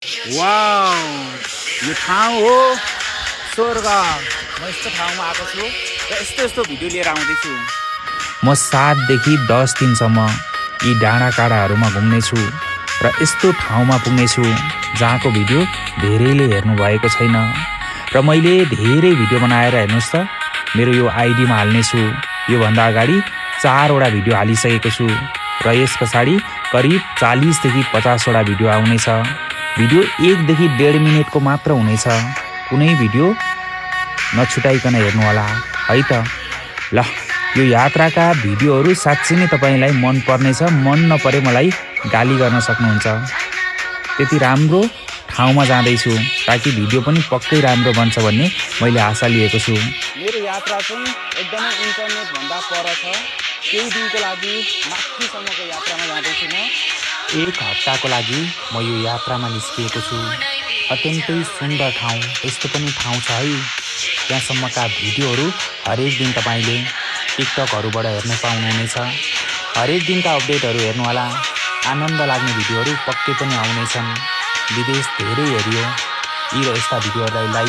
Wow, यो ठाउँ हो स्वर्ग। म यस्तो ठाउँमा आएको छु र यस्तो यस्तो भिडियो लिएर आउँदैछु। म 7 देखि 10 दिनसम्म यी डाँडाकाँडाहरूमा घुम्नेछु र यस्तो ठाउँमा पुग्नेछु जहाँको भिडियो धेरैले हेर्नु भएको छैन र मैले धेरै भिडियो बनाएर हेर्नुहोस् त मेरो यो आइडीमा हाल्नेछु। योभन्दा अगाडि 4 वटा भिडियो हालिसकेको छु र यस पछाडि करिब 40 देखि 50 वटा भिडियो आउनेछ। भिडियो 1 देखि 1.5 मिनेटको मात्र हुनेछ। कुनै भिडियो नछुटाइकन हेर्नु होला है त। ल, यो यात्राका भिडियोहरू साँच्चै नै तपाईलाई मन पर्नेछ। मन नपरे मलाई गाली गर्न सक्नुहुन्छ। त्यति राम्रो ठाउँमा जाँदैछु ताकि भिडियो पनि पक्कै राम्रो बन्छ भन्ने मैले आशा लिएको छु। मेरो यात्रा चाहिँ एकदमै इन्टरनेट भन्दा पर छ। केही दिनको लागि माथिसम्मको यात्रामा जाँदैछु म। 1 हप्ताको लागि म यो यात्रामा निस्किएको छु। अत्यन्तै सुन्दर ठाउँ। यस्तो पनि ठाउँ छ है। त्यहाँसम्मका भिडियोहरू हरेक दिन तपाईले टिकटकहरूबाट हेर्न पाउनुहुनेछ। हरेक दिनका अपडेटहरू हेर्नुहोला। आनन्द लाग्ने भिडियोहरू पक्कै पनि आउनेछन्। विदेश धेरै हेरियो। यी र यस्ता भिडियोहरूलाई लाइक